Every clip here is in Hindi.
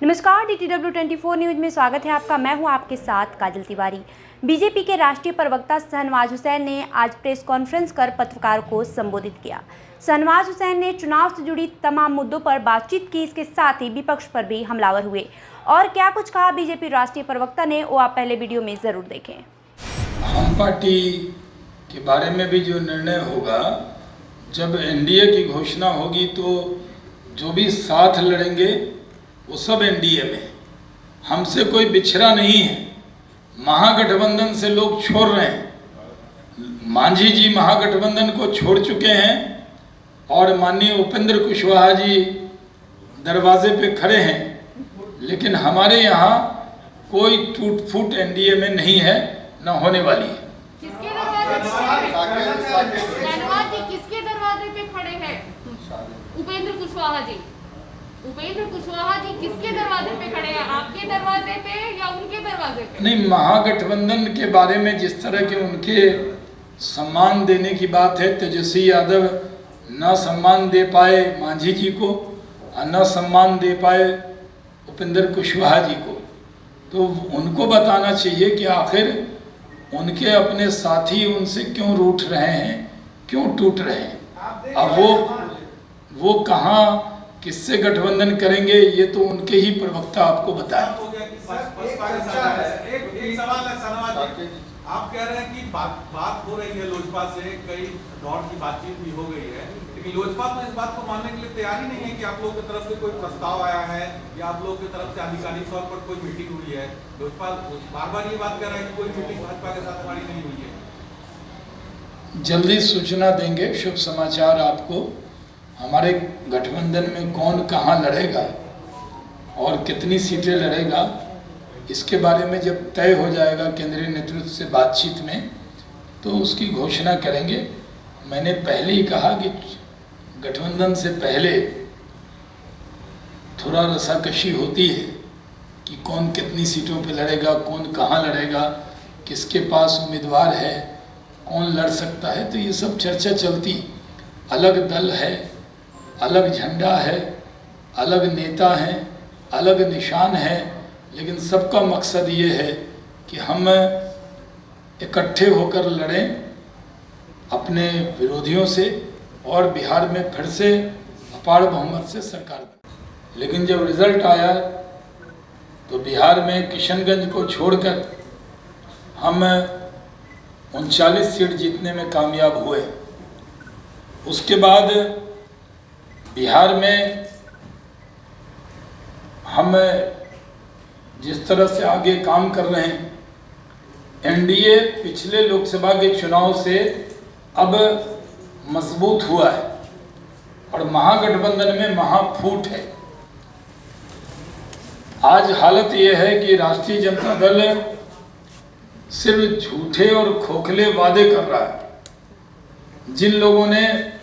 नमस्कार, DTW 24 न्यूज में स्वागत है आपका। मैं हूं आपके साथ काजल तिवारी। बीजेपी के राष्ट्रीय प्रवक्ता शहनवाज हुसैन ने आज प्रेस कॉन्फ्रेंस कर पत्रकारों को संबोधित किया। शहनवाज हुसैन ने चुनाव से जुड़ी तमाम मुद्दों पर बातचीत की। इसके साथ ही विपक्ष पर भी हमलावर हुए। और क्या कुछ कहा बीजेपी राष्ट्रीय प्रवक्ता ने, वो आप पहले वीडियो में जरूर देखें। हम पार्टी के बारे में भी जो निर्णय होगा, जब एनडीए की घोषणा होगी तो जो भी साथ लड़ेंगे वो सब एनडीए में, हमसे कोई बिछड़ा नहीं है। महागठबंधन से लोग छोड़ रहे हैं। मांझी जी महागठबंधन को छोड़ चुके हैं और माननीय उपेंद्र कुशवाहा जी दरवाजे पे खड़े हैं, लेकिन हमारे यहाँ कोई टूट फूट एनडीए में नहीं है, न होने वाली है। किसके दरवाजे पे खड़े हैं? उपेंद्र कुशवाहा जी। उपेंद्र कुशवाहा जी किसके दरवाजे पे खड़े हैं? आपके दरवाजे पे या उनके दरवाजे पे? नहीं, महागठबंधन के बारे में जिस तरह के उनके सम्मान देने की बात है, तेजस्वी यादव न सम्मान दे पाए मांझी जी को और न सम्मान दे पाए उपेंद्र कुशवाहा जी को, तो उनको बताना चाहिए कि आखिर उनके अपने साथी उनसे क्यों रूठ रहे हैं, क्यों टूट रहे हैं। अब वो कहाँ किससे गठबंधन करेंगे, ये तो उनके ही प्रवक्ता आपको बताएं। एक सवाल है शहनवाज जी, आप कह रहे हैं कि बात हो रही है लोजपा से, कई दौर की बातचीत भी हो गई है, लेकिन लोजपा तो इस बात को मानने के लिए तैयार ही नहीं है कि आप लोगों की तरफ से कोई प्रस्ताव आया है या आप लोगों की तरफ से आधिकारिक तौर पर कोई मीटिंग हुई है। लोजपा बार बार ये बात कर रहा है कि कोई मीटिंग भाजपा के साथ हमारी नहीं हुई है। जल्दी सूचना देंगे, शुभ समाचार आपको। हमारे गठबंधन में कौन कहाँ लड़ेगा और कितनी सीटें लड़ेगा, इसके बारे में जब तय हो जाएगा केंद्रीय नेतृत्व से बातचीत में, तो उसकी घोषणा करेंगे। मैंने पहले ही कहा कि गठबंधन से पहले थोड़ा रसाकशी होती है कि कौन कितनी सीटों पे लड़ेगा, कौन कहाँ लड़ेगा, किसके पास उम्मीदवार है, कौन लड़ सकता है, तो ये सब चर्चा चलती। अलग दल है, अलग झंडा है, अलग नेता हैं, अलग निशान है, लेकिन सबका मकसद ये है कि हम इकट्ठे होकर लड़ें अपने विरोधियों से और बिहार में फिर से अपार बहुमत से सरकार बने। लेकिन जब रिजल्ट आया तो बिहार में किशनगंज को छोड़कर हम 39 सीट जीतने में कामयाब हुए। उसके बाद बिहार में हम जिस तरह से आगे काम कर रहे हैं, एनडीए पिछले लोकसभा के चुनाव से अब मजबूत हुआ है और महागठबंधन में महाफूट है। आज हालत यह है कि राष्ट्रीय जनता दल सिर्फ झूठे और खोखले वादे कर रहा है। जिन लोगों ने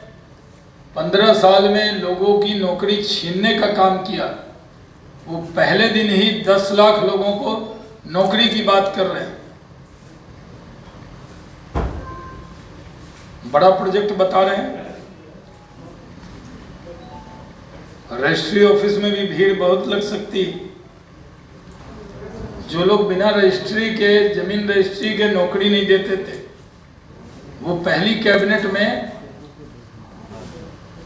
15 साल में लोगों की नौकरी छीनने का काम किया, वो पहले दिन ही 10 लाख लोगों को नौकरी की बात कर रहे हैं। बड़ा प्रोजेक्ट बता रहे हैं। रजिस्ट्री ऑफिस में भी भीड़ बहुत लग सकती है। जो लोग बिना रजिस्ट्री के, जमीन रजिस्ट्री के नौकरी नहीं देते थे, वो पहली कैबिनेट में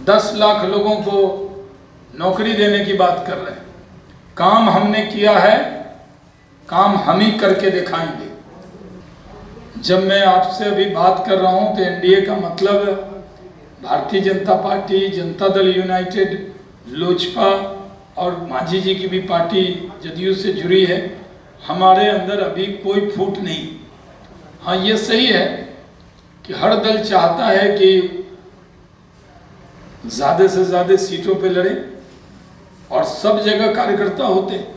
10 लाख लोगों को नौकरी देने की बात कर रहे हैं। काम हमने किया है, काम हम ही करके दिखाएंगे। जब मैं आपसे अभी बात कर रहा हूं तो एनडीए का मतलब भारतीय जनता पार्टी, जनता दल यूनाइटेड, लोजपा और मांझी जी की भी पार्टी जदयू से जुड़ी है। हमारे अंदर अभी कोई फूट नहीं। हाँ, ये सही है कि हर दल चाहता है कि ज़्यादा से ज़्यादा सीटों पे लड़े और सब जगह कार्यकर्ता होते हैं।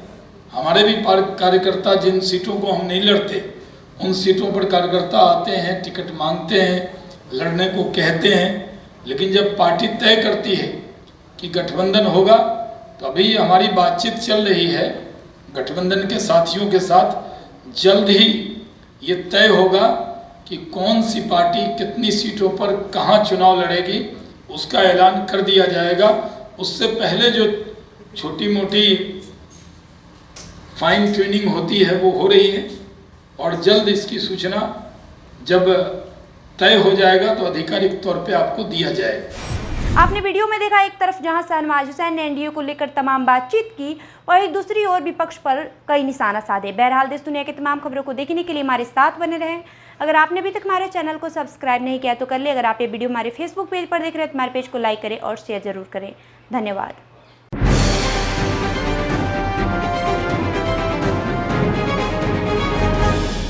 हमारे भी कार्यकर्ता, जिन सीटों को हम नहीं लड़ते, उन सीटों पर कार्यकर्ता आते हैं, टिकट मांगते हैं, लड़ने को कहते हैं। लेकिन जब पार्टी तय करती है कि गठबंधन होगा, तो अभी हमारी बातचीत चल रही है गठबंधन के साथियों के साथ। जल्द ही ये तय होगा कि कौन सी पार्टी कितनी सीटों पर कहाँ चुनाव लड़ेगी, उसका ऐलान कर दिया जाएगा। उससे पहले जो छोटी मोटी फाइन ट्यूनिंग होती है वो हो रही है, और जल्द इसकी सूचना जब तय हो जाएगा तो आधिकारिक तौर पे आपको दिया जाएगा। आपने वीडियो में देखा, एक तरफ जहां शहनवाज हुसैन ने एनडीए को लेकर तमाम बातचीत की, वहीं दूसरी ओर विपक्ष पर कई निशाना साधे। बहरहाल देश दुनिया की तमाम खबरों को देखने के लिए हमारे साथ बने रहें। अगर आपने अभी तक हमारे चैनल को सब्सक्राइब नहीं किया तो कर ले। अगर आप ये वीडियो हमारे फेसबुक पेज पर देख रहे हैं तो हमारे पेज को लाइक करें और शेयर जरूर करें। धन्यवाद।